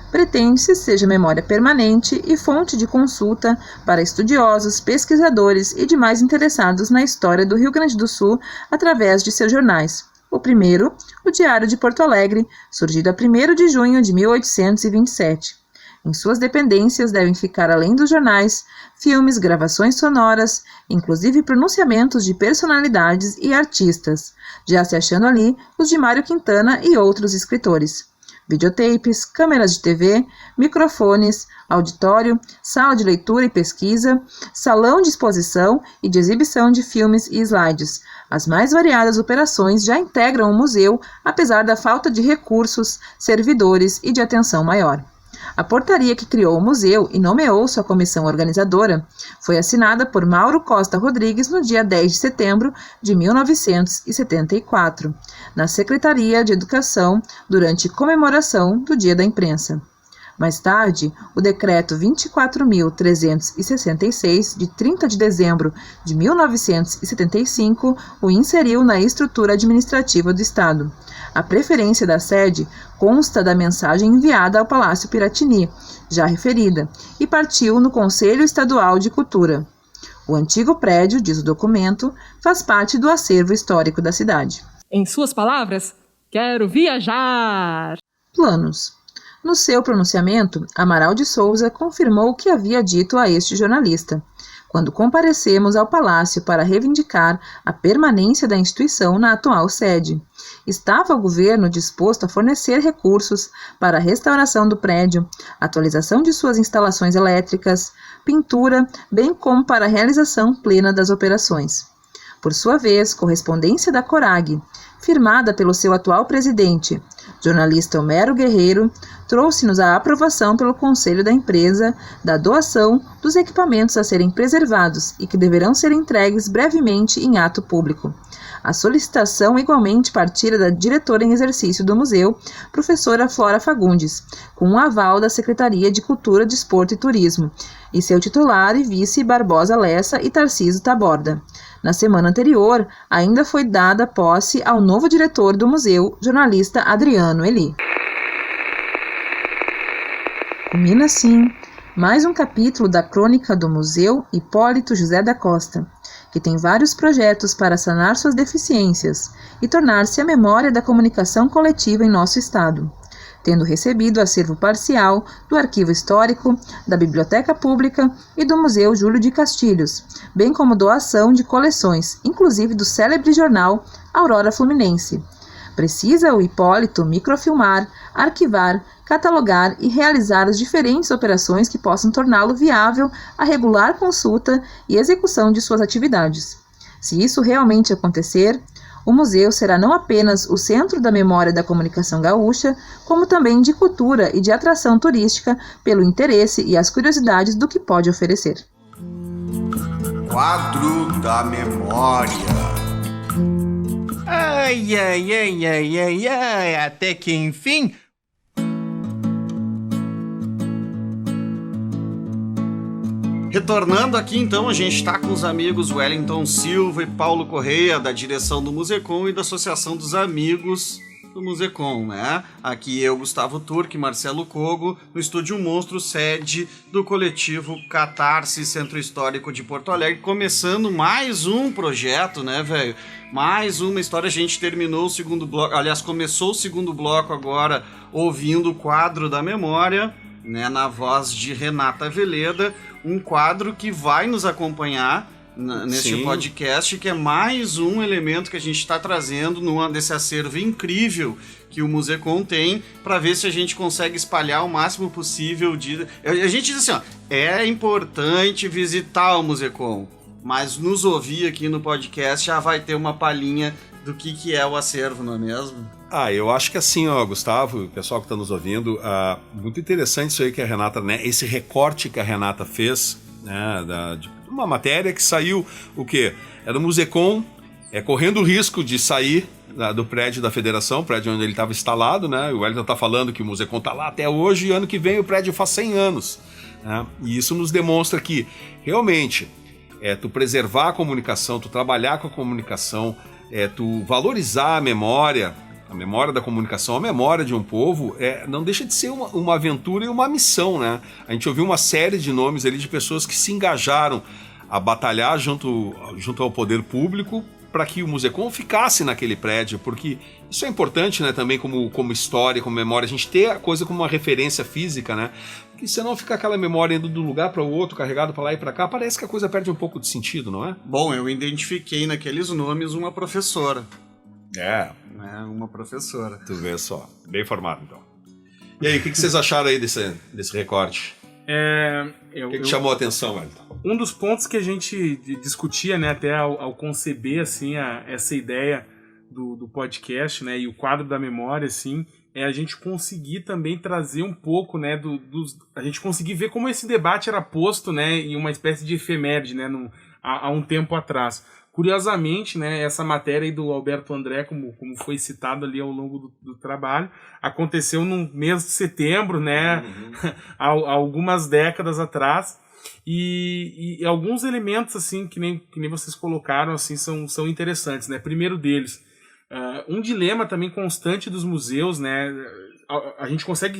Pretende-se seja memória permanente e fonte de consulta para estudiosos, pesquisadores e demais interessados na história do Rio Grande do Sul através de seus jornais. O primeiro, o Diário de Porto Alegre, surgido a 1º de junho de 1827. Em suas dependências devem ficar, além dos jornais, filmes, gravações sonoras, inclusive pronunciamentos de personalidades e artistas, já se achando ali os de Mário Quintana e outros escritores. Videotapes, câmeras de TV, microfones, auditório, sala de leitura e pesquisa, salão de exposição e de exibição de filmes e slides. As mais variadas operações já integram o museu, apesar da falta de recursos, servidores e de atenção maior. A portaria que criou o museu e nomeou sua comissão organizadora foi assinada por Mauro Costa Rodrigues no dia 10 de setembro de 1974, na Secretaria de Educação, durante comemoração do Dia da Imprensa. Mais tarde, o Decreto 24.366, de 30 de dezembro de 1975, o inseriu na estrutura administrativa do Estado. A preferência da sede consta da mensagem enviada ao Palácio Piratini, já referida, e partiu no Conselho Estadual de Cultura. O antigo prédio, diz o documento, faz parte do acervo histórico da cidade. Em suas palavras, quero viajar! Planos. No seu pronunciamento, Amaral de Souza confirmou o que havia dito a este jornalista. quando comparecemos ao Palácio para reivindicar a permanência da instituição na atual sede. Estava o governo disposto a fornecer recursos para a restauração do prédio, atualização de suas instalações elétricas, pintura, bem como para a realização plena das operações. Por sua vez, correspondência da Corag, firmada pelo seu atual presidente, jornalista Homero Guerreiro, trouxe-nos a aprovação pelo conselho da empresa da doação dos equipamentos a serem preservados e que deverão ser entregues brevemente em ato público. A solicitação igualmente partira da diretora em exercício do museu, professora Flora Fagundes, com o aval da Secretaria de Cultura, Desporto e Turismo, e seu titular e vice Barbosa Lessa e Tarcísio Taborda. Na semana anterior, ainda foi dada posse ao novo diretor do museu, jornalista Adriano Eli. Culmina assim mais um capítulo da crônica do Museu Hipólito José da Costa, que tem vários projetos para sanar suas deficiências e tornar-se a memória da comunicação coletiva em nosso estado, tendo recebido acervo parcial do Arquivo Histórico, da Biblioteca Pública e do Museu Júlio de Castilhos, bem como doação de coleções, inclusive do célebre jornal Aurora Fluminense. Precisa o Hipólito microfilmar, arquivar, catalogar e realizar as diferentes operações que possam torná-lo viável a regular consulta e execução de suas atividades. Se isso realmente acontecer, o museu será não apenas o centro da memória da comunicação gaúcha, como também de cultura e de atração turística pelo interesse e as curiosidades do que pode oferecer. Quadro da memória. Ai, ai, ai, ai, ai, ai, até que enfim. Retornando aqui então, a gente está com os amigos Wellington Silva e Paulo Correia, da direção do Musecom e da Associação dos Amigos do Musecom, né? Aqui eu, Gustavo Turque e Marcelo Cogo, no Estúdio Monstro, sede do coletivo Catarse Centro Histórico de Porto Alegre, começando mais um projeto, né, velho? Mais uma história. A gente terminou o segundo bloco, aliás, começou o segundo bloco agora ouvindo o quadro da memória, né, na voz de Renata Veleda, um quadro que vai nos acompanhar neste podcast, que é mais um elemento que a gente está trazendo desse acervo incrível que o Musecom tem, para ver se a gente consegue espalhar o máximo possível a gente diz assim, ó, é importante visitar o Musecom, mas nos ouvir aqui no podcast já vai ter uma palhinha do que é o acervo, não é mesmo? Eu acho que assim, ó, Gustavo, o pessoal que está nos ouvindo, muito interessante isso aí que a Renata, né, esse recorte que a Renata fez, né, de uma matéria que saiu, o quê? Era o Musecom, correndo o risco de sair do prédio da Federação, prédio onde ele estava instalado, né, o Wellington está falando que o Musecom está lá até hoje, e ano que vem o prédio faz 100 anos, né, e isso nos demonstra que, realmente, tu preservar a comunicação, tu trabalhar com a comunicação, tu valorizar a memória da comunicação, a memória de um povo, não deixa de ser uma aventura e uma missão, né? A gente ouviu uma série de nomes ali de pessoas que se engajaram a batalhar junto ao poder público para que o Musecom ficasse naquele prédio, porque isso é importante, né, também como história, como memória, a gente ter a coisa como uma referência física, né? Porque senão fica aquela memória indo de um lugar para o outro, carregado para lá e para cá, parece que a coisa perde um pouco de sentido, não é? Bom, eu identifiquei naqueles nomes uma professora. Uma professora. Tu vê só, bem formado então. E aí, o que vocês acharam aí desse recorte? O que chamou a atenção, Wellington? Um dos pontos que a gente discutia, né, até ao conceber assim, essa ideia do podcast, né, e o quadro da memória, assim, é a gente conseguir também trazer um pouco, né, a gente conseguir ver como esse debate era posto, né, em uma espécie de efeméride, né, há um tempo atrás. Curiosamente, né, essa matéria aí do Alberto André, como foi citado ali ao longo do trabalho, aconteceu no mês de setembro, né, há algumas décadas atrás, e alguns elementos, assim, que nem vocês colocaram, assim, são interessantes, né. Primeiro deles, um dilema também constante dos museus, né, a gente consegue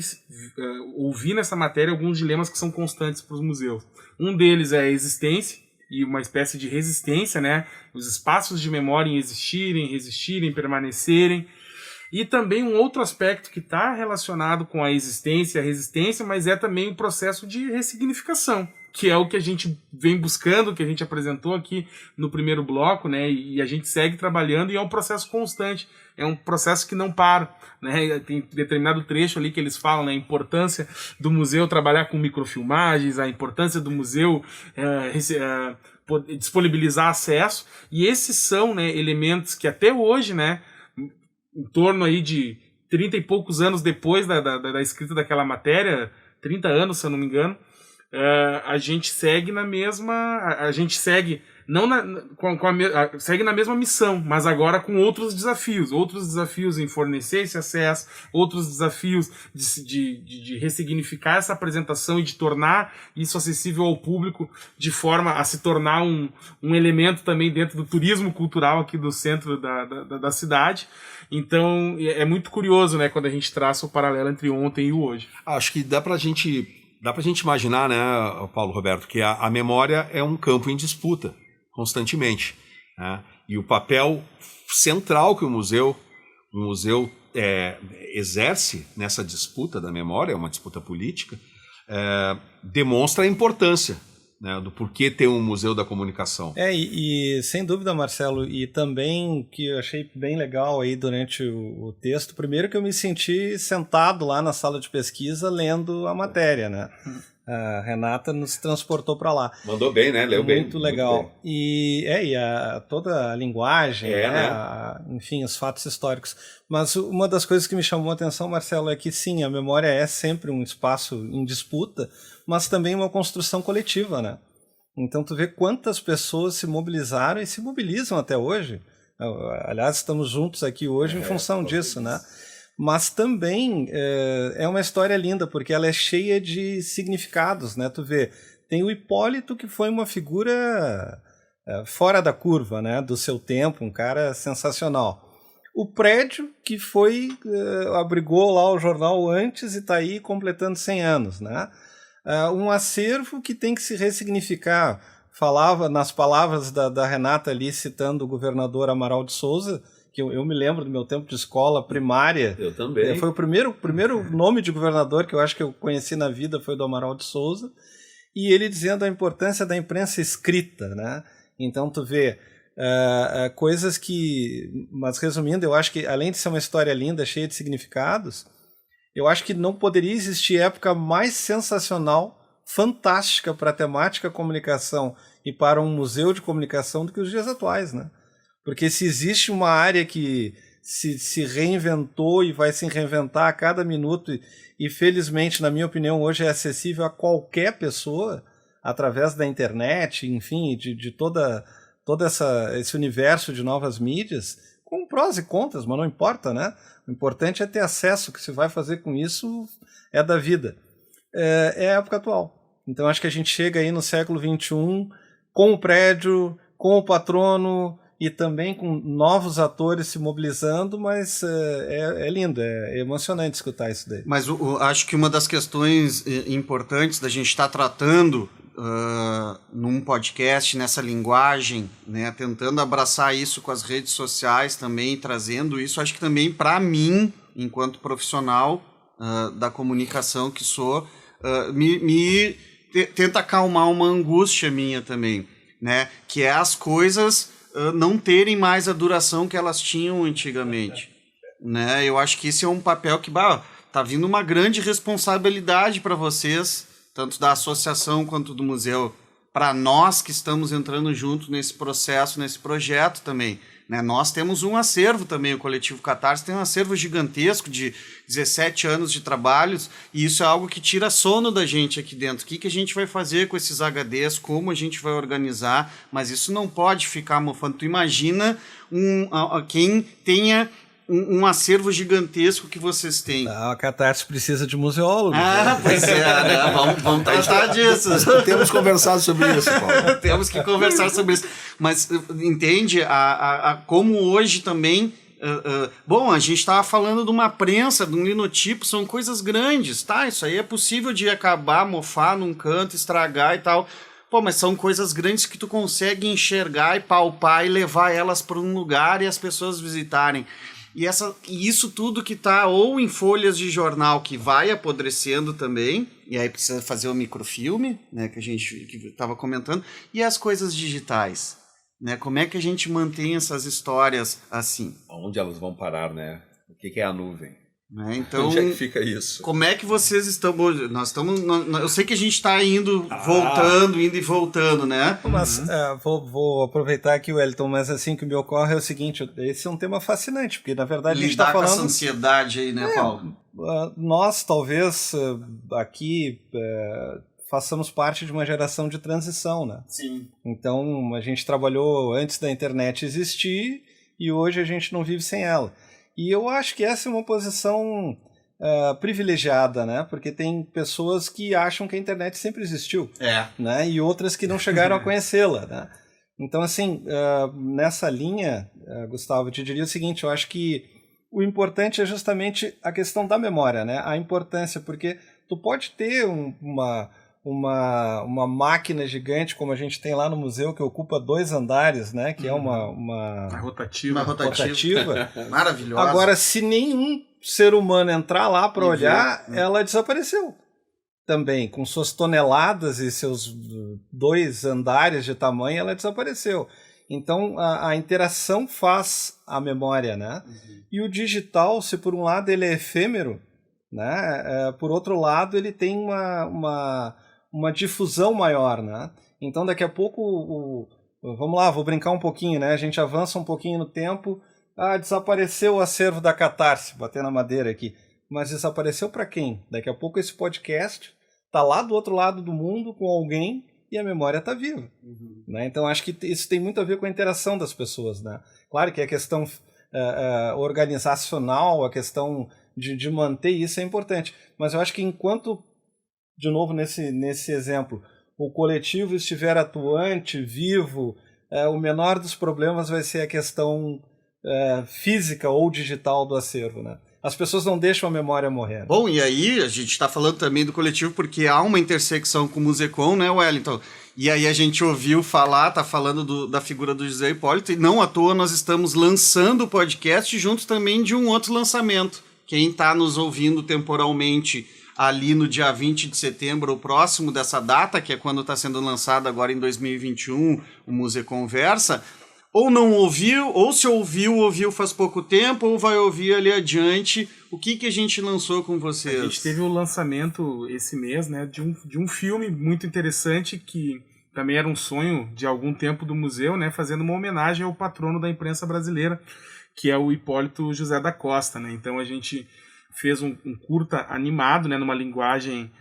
ouvir nessa matéria alguns dilemas que são constantes para os museus. Um deles é a existência, e uma espécie de resistência, né? Os espaços de memória em existirem, resistirem, permanecerem. E também um outro aspecto que está relacionado com a existência e a resistência, mas é também o processo de ressignificação, que é o que a gente vem buscando, que a gente apresentou aqui no primeiro bloco, né? E a gente segue trabalhando, e é um processo constante, é um processo que não para, né? Tem determinado trecho ali que eles falam, né, a importância do museu trabalhar com microfilmagens, a importância do museu disponibilizar acesso, e esses são, né, elementos que até hoje, né, em torno aí de 30 e poucos anos depois da escrita daquela matéria, 30 anos, se eu não me engano, a gente segue na mesma... A gente segue segue na mesma missão, mas agora com outros desafios em fornecer esse acesso, outros desafios de ressignificar essa apresentação e de tornar isso acessível ao público de forma a se tornar um elemento também dentro do turismo cultural aqui do centro da cidade. Então é muito curioso, né, quando a gente traça o paralelo entre ontem e o hoje. Acho que dá pra gente imaginar, né, Paulo Roberto, que a memória é um campo em disputa constantemente, né? E o papel central que o museu exerce nessa disputa da memória, é uma disputa política, demonstra a importância, né, do porquê ter um museu da comunicação. E sem dúvida, Marcelo, e também que eu achei bem legal aí durante o texto, primeiro que eu me senti sentado lá na sala de pesquisa lendo a matéria, né? A Renata nos transportou para lá. Mandou bem, né? Leu bem. Muito legal. Muito bem. E toda a linguagem, né? Enfim, os fatos históricos. Mas uma das coisas que me chamou a atenção, Marcelo, é que sim, a memória é sempre um espaço em disputa, mas também uma construção coletiva, né? Então tu vê quantas pessoas se mobilizaram e se mobilizam até hoje. Aliás, estamos juntos aqui hoje em função disso, né? Mas também é uma história linda, porque ela é cheia de significados, né? Tu vê, tem o Hipólito, que foi uma figura fora da curva, né? Do seu tempo, um cara sensacional. O prédio, que abrigou lá o jornal antes e está aí completando 100 anos, né? Um acervo que tem que se ressignificar. Falava nas palavras da Renata ali, citando o governador Amaral de Souza, que eu me lembro do meu tempo de escola primária. Eu também. Foi o primeiro nome de governador que eu acho que eu conheci na vida, foi do Amaral de Souza, e ele dizendo a importância da imprensa escrita, né? Então tu vê coisas que... Mas resumindo, eu acho que além de ser uma história linda, cheia de significados, eu acho que não poderia existir época mais sensacional, fantástica para a temática comunicação e para um museu de comunicação do que os dias atuais, né? Porque se existe uma área que se reinventou e vai se reinventar a cada minuto, e felizmente, na minha opinião, hoje é acessível a qualquer pessoa, através da internet, enfim, de todo esse universo de novas mídias, com prós e contras, mas não importa, né? O importante é ter acesso, o que se vai fazer com isso é da vida. É a época atual. Então acho que a gente chega aí no século XXI com o prédio, com o patrono, e também com novos atores se mobilizando, mas é lindo, é emocionante escutar isso daí. Mas acho que uma das questões importantes da gente estar tratando num podcast, nessa linguagem, né, tentando abraçar isso com as redes sociais também, trazendo isso, acho que também para mim, enquanto profissional da comunicação que sou, tenta acalmar uma angústia minha também, né, que é as coisas não terem mais a duração que elas tinham antigamente, né? Eu acho que esse é um papel que tá vindo uma grande responsabilidade para vocês, tanto da associação quanto do museu, para nós que estamos entrando junto nesse processo, nesse projeto também, né? Nós temos um acervo também, o Coletivo Catarse tem um acervo gigantesco de 17 anos de trabalhos, e isso é algo que tira sono da gente aqui dentro. O que a gente vai fazer com esses HDs, como a gente vai organizar, mas isso não pode ficar mofando. Tu imagina quem tenha um acervo gigantesco que vocês têm. A Catarse precisa de museólogos. Pois né? Vamos tratar disso. Temos conversado sobre isso, Paulo. Temos que conversar sobre isso. Mas entende como hoje também... bom, a gente estava falando de uma prensa, de um linotipo, são coisas grandes, tá? Isso aí é possível de acabar, mofar num canto, estragar e tal. Pô, mas são coisas grandes que tu consegue enxergar e palpar e levar elas para um lugar e as pessoas visitarem. E isso tudo que tá ou em folhas de jornal que vai apodrecendo também, e aí precisa fazer o microfilme, né, que a gente estava comentando, e as coisas digitais, né? Como é que a gente mantém essas histórias assim? Onde elas vão parar, né? O que é a nuvem? Né? Então, onde é que fica isso? Como é que vocês estão? Nós estamos. Eu sei que a gente está indo e voltando, né? Mas vou aproveitar aqui, Wellington, mas assim que me ocorre é o seguinte, esse é um tema fascinante, porque na verdade a gente está falando... com essa ansiedade aí, né, Paulo? Nós talvez aqui façamos parte de uma geração de transição, né? Sim. Então a gente trabalhou antes da internet existir e hoje a gente não vive sem ela. E eu acho que essa é uma posição privilegiada, né? Porque tem pessoas que acham que a internet sempre existiu, né? E outras que não chegaram a conhecê-la, né? Então, assim, nessa linha, Gustavo, eu te diria o seguinte, eu acho que o importante é justamente a questão da memória, né? A importância, porque tu pode ter uma máquina gigante, como a gente tem lá no museu, que ocupa 2 andares, né? Que é uma rotativa. Maravilhosa. Agora, se nenhum ser humano entrar lá para olhar, ela desapareceu também. Com suas toneladas e seus 2 andares de tamanho, ela desapareceu. Então, a interação faz a memória, né? E o digital, se por um lado ele é efêmero, né? Por outro lado, ele tem uma difusão maior, né? Então, daqui a pouco, vamos lá, vou brincar um pouquinho, né? A gente avança um pouquinho no tempo. Desapareceu o acervo da Catarse, bater na madeira aqui. Mas desapareceu para quem? Daqui a pouco esse podcast tá lá do outro lado do mundo com alguém e a memória tá viva. Né? Então, acho que isso tem muito a ver com a interação das pessoas, né? Claro que a questão organizacional, a questão de manter isso é importante. Mas eu acho que enquanto, de novo nesse exemplo, o coletivo estiver atuante, vivo, o menor dos problemas vai ser a questão física ou digital do acervo, né? As pessoas não deixam a memória morrer. Bom, e aí a gente está falando também do coletivo porque há uma intersecção com o Musecom, né, Wellington? E aí a gente ouviu falar, tá falando da figura do José Hipólito, e não à toa nós estamos lançando o podcast junto também de um outro lançamento. Quem está nos ouvindo temporalmente ali no dia 20 de setembro, o próximo dessa data, que é quando está sendo lançado agora em 2021, o Museu Conversa, ou não ouviu, ou se ouviu faz pouco tempo, ou vai ouvir ali adiante. O que a gente lançou com vocês? A gente teve o lançamento esse mês, né, de um filme muito interessante que também era um sonho de algum tempo do museu, né, fazendo uma homenagem ao patrono da imprensa brasileira, que é o Hipólito José da Costa, né? Então a gente fez um curta animado, né, numa linguagem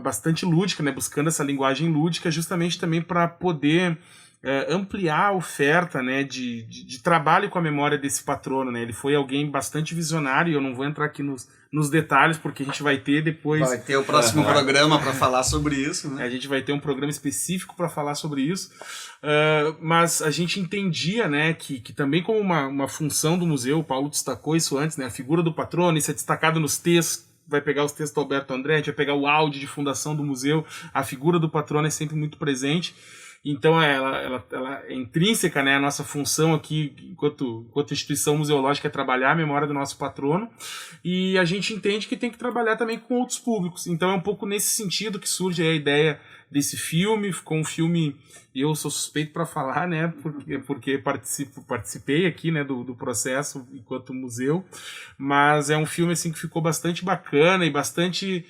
bastante lúdica, né, buscando essa linguagem lúdica justamente também para poder ampliar a oferta, né, de trabalho com a memória desse patrono, né? Ele foi alguém bastante visionário, e eu não vou entrar aqui nos detalhes, porque a gente vai ter depois... Vai ter o próximo programa para falar sobre isso, né? A gente vai ter um programa específico para falar sobre isso, mas a gente entendia, né, que também como uma função do museu, o Paulo destacou isso antes, né, a figura do patrono, isso é destacado nos textos, vai pegar os textos do Alberto André, a gente vai pegar o áudio de fundação do museu, a figura do patrono é sempre muito presente. Então ela é intrínseca, né? A nossa função aqui, enquanto instituição museológica, é trabalhar a memória do nosso patrono, e a gente entende que tem que trabalhar também com outros públicos. Então é um pouco nesse sentido que surge a ideia desse filme. Ficou um filme, eu sou suspeito para falar, né? Porque participei aqui, né, do processo enquanto museu, mas é um filme assim que ficou bastante bacana e bastante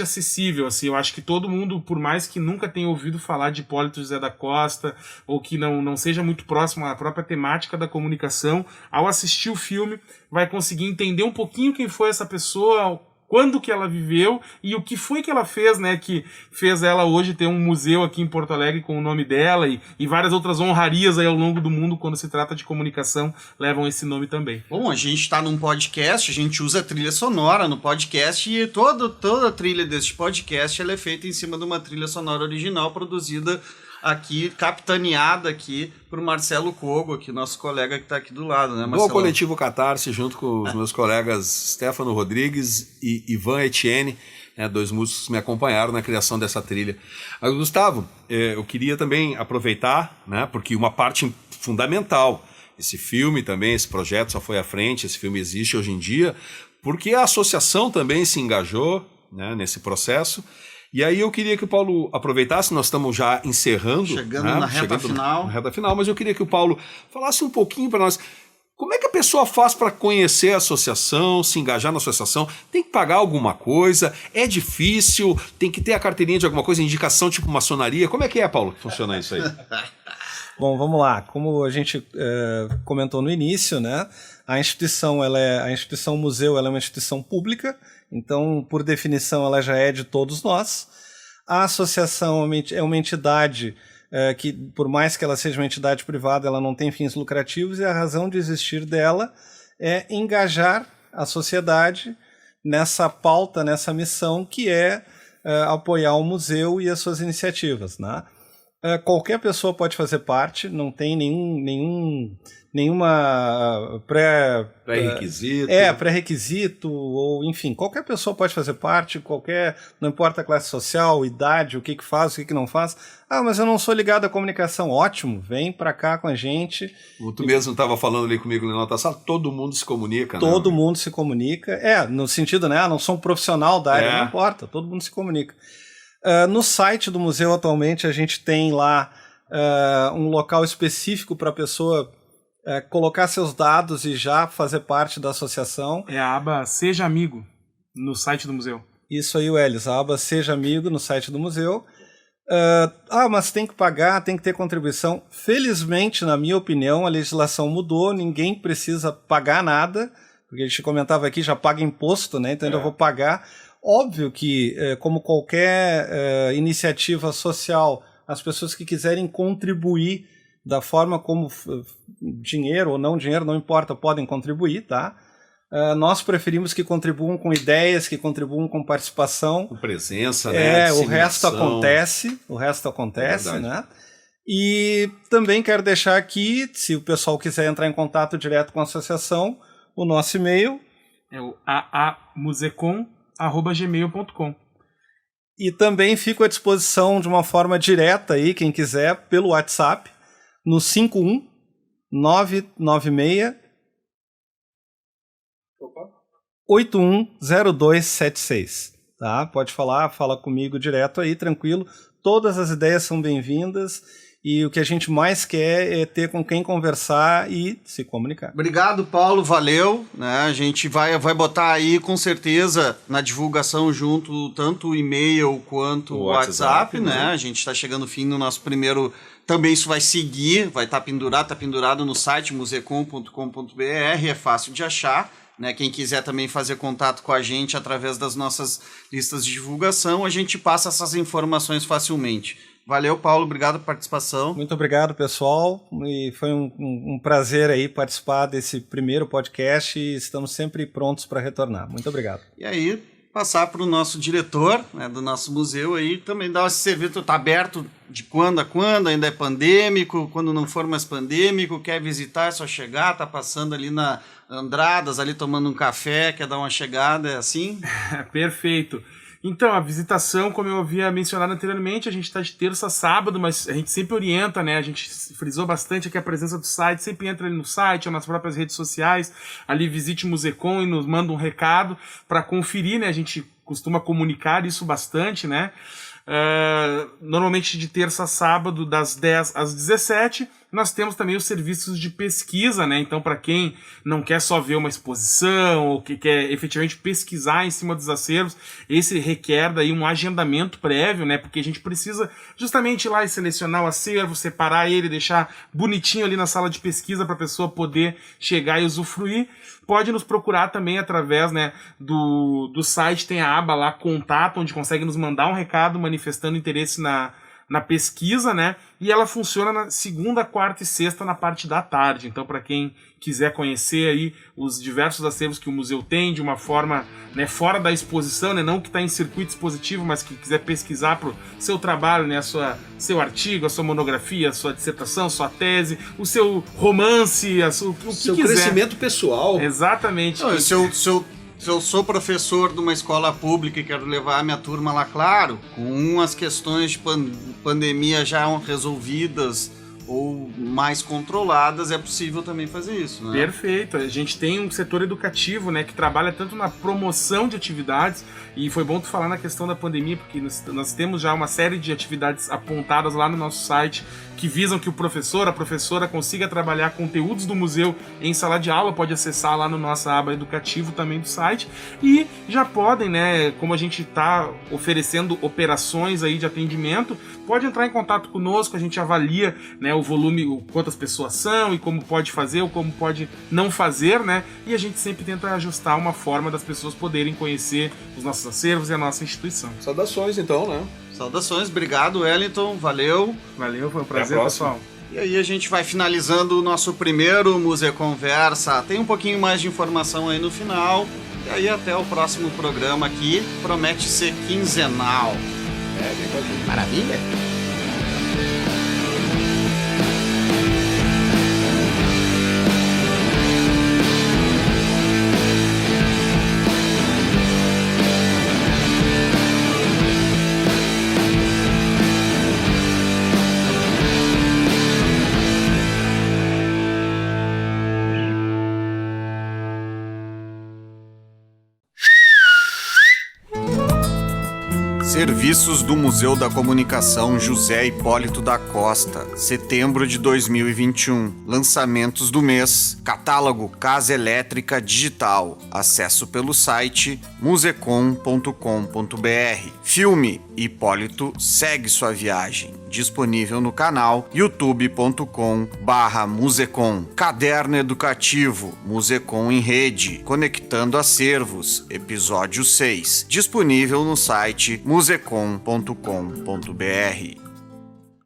acessível, assim. Eu acho que todo mundo, por mais que nunca tenha ouvido falar de Hipólito José da Costa, ou que não seja muito próximo à própria temática da comunicação, ao assistir o filme, vai conseguir entender um pouquinho quem foi essa pessoa, quando que ela viveu e o que foi que ela fez, né, que fez ela hoje ter um museu aqui em Porto Alegre com o nome dela, e várias outras honrarias aí ao longo do mundo, quando se trata de comunicação, levam esse nome também. Bom, a gente está num podcast, a gente usa trilha sonora no podcast, e toda a trilha deste podcast ela é feita em cima de uma trilha sonora original produzida aqui, capitaneada aqui por Marcelo Cogo, aqui, nosso colega que está aqui do lado, né, Marcelo? Do Coletivo Catarse, junto com os meus colegas Stefano Rodrigues e Ivan Etienne, né, 2 músicos que me acompanharam na criação dessa trilha. Gustavo, eu queria também aproveitar, né, porque uma parte fundamental esse filme também, esse projeto só foi à frente, esse filme existe hoje em dia, porque a associação também se engajou, né, nesse processo. E aí eu queria que o Paulo aproveitasse, nós estamos já encerrando. Chegando né, na reta final. Na reta final, mas eu queria que o Paulo falasse um pouquinho para nós. Como é que a pessoa faz para conhecer a associação, se engajar na associação? Tem que pagar alguma coisa? É difícil? Tem que ter a carteirinha de alguma coisa, indicação tipo maçonaria? Como é que Paulo, que funciona isso aí? Bom, vamos lá. Como a gente comentou no início, né? A instituição museu, ela é uma instituição pública, então, por definição, ela já é de todos nós. A associação é uma entidade que, por mais que ela seja uma entidade privada, ela não tem fins lucrativos, e a razão de existir dela é engajar a sociedade nessa pauta, nessa missão, que é apoiar o museu e as suas iniciativas, né? Qualquer pessoa pode fazer parte, não tem nenhuma pré-requisito. Pré-requisito, ou enfim, qualquer pessoa pode fazer parte, não importa a classe social, idade, o que faz, o que não faz. Ah, mas eu não sou ligado à comunicação. Ótimo, vem pra cá com a gente. Tu mesmo estava falando ali comigo na outra sala, todo mundo se comunica, né? Todo mundo se comunica. No sentido, né? Não sou um profissional da área, não importa, todo mundo se comunica. No site do museu, atualmente, a gente tem lá um local específico para a pessoa colocar seus dados e já fazer parte da associação. É a aba Seja Amigo, no site do museu. Isso aí, Welles, a aba Seja Amigo, no site do museu. Mas tem que pagar, tem que ter contribuição. Felizmente, na minha opinião, a legislação mudou, ninguém precisa pagar nada, porque a gente comentava aqui, já paga imposto, né? Então eu vou pagar. Óbvio que, como qualquer iniciativa social, as pessoas que quiserem contribuir da forma como dinheiro ou não dinheiro, não importa, podem contribuir, tá? Nós preferimos que contribuam com ideias, que contribuam com participação. Com presença, né? O resto acontece, né? E também quero deixar aqui, se o pessoal quiser entrar em contato direto com a associação, o nosso e-mail é o aamusecom@gmail.com. E também fico à disposição de uma forma direta aí, quem quiser, pelo WhatsApp, no 51996 810276. Tá? Pode fala comigo direto aí, tranquilo. Todas as ideias são bem-vindas. E o que a gente mais quer é ter com quem conversar e se comunicar. Obrigado, Paulo, valeu. Né? A gente vai botar aí, com certeza, na divulgação junto, tanto o e-mail quanto o WhatsApp, né? A gente está chegando ao fim do nosso primeiro... Também isso vai seguir, vai estar pendurado no site musecom.com.br, é fácil de achar. Né? Quem quiser também fazer contato com a gente através das nossas listas de divulgação, a gente passa essas informações facilmente. Valeu, Paulo, obrigado pela participação. Muito obrigado, pessoal, e foi um prazer aí participar desse primeiro podcast e estamos sempre prontos para retornar. Muito obrigado. E aí, passar para o nosso diretor, né, do nosso museu aí, também dar esse serviço, está aberto de quando a quando, ainda é pandêmico, quando não for mais pandêmico, quer visitar, é só chegar, tá passando ali na Andradas, ali tomando um café, quer dar uma chegada, é assim? Perfeito. Então, a visitação, como eu havia mencionado anteriormente, a gente está de terça a sábado, mas a gente sempre orienta, né? A gente frisou bastante aqui a presença do site, sempre entra ali no site, ou nas próprias redes sociais, ali visite o Musecom e nos manda um recado para conferir, né? A gente costuma comunicar isso bastante, né? Normalmente de terça a sábado, das 10 às 17, nós temos também os serviços de pesquisa, né? Então, para quem não quer só ver uma exposição ou que quer efetivamente pesquisar em cima dos acervos, esse requer daí um agendamento prévio, né? Porque a gente precisa justamente ir lá e selecionar o acervo, separar ele, deixar bonitinho ali na sala de pesquisa para a pessoa poder chegar e usufruir. Pode nos procurar também através, né, do site, tem a aba lá, contato, onde consegue nos mandar um recado manifestando interesse na pesquisa, né? E ela funciona na segunda, quarta e sexta na parte da tarde. Então, para quem quiser conhecer aí os diversos acervos que o museu tem de uma forma, né, fora da exposição, né, não que está em circuito expositivo, mas que quiser pesquisar para o seu trabalho, né, seu artigo, a sua monografia, a sua dissertação, sua tese, o seu romance, o que seu quiser. Crescimento pessoal. Exatamente. Não, se eu sou professor de uma escola pública e quero levar a minha turma lá, claro, com as questões de pandemia já resolvidas, ou mais controladas, é possível também fazer isso, né? Perfeito. A gente tem um setor educativo, né, que trabalha tanto na promoção de atividades, e foi bom tu falar na questão da pandemia, porque nós temos já uma série de atividades apontadas lá no nosso site que visam que o professor, a professora consiga trabalhar conteúdos do museu em sala de aula, pode acessar lá na nossa aba educativo também do site, e já podem, né, como a gente está oferecendo operações aí de atendimento, pode entrar em contato conosco, a gente avalia, né, o volume, quantas pessoas são e como pode fazer ou como pode não fazer, né, e a gente sempre tenta ajustar uma forma das pessoas poderem conhecer os nossos acervos e a nossa instituição. Saudações, então, né? Saudações, obrigado, Wellington, valeu. Valeu, foi um prazer, pessoal. E aí a gente vai finalizando o nosso primeiro Museu Conversa. Tem um pouquinho mais de informação aí no final. E aí até o próximo programa aqui, promete ser quinzenal. Vem com a gente. Maravilha. Serviços do Museu da Comunicação José Hipólito da Costa, setembro de 2021. Lançamentos do mês. Catálogo Casa Elétrica Digital. Acesso pelo site musecom.com.br. Filme Hipólito Segue Sua Viagem. Disponível no canal youtube.com/musecom. Caderno Educativo Musecom em Rede. Conectando Acervos. Episódio 6. Disponível no site musecom.com.br.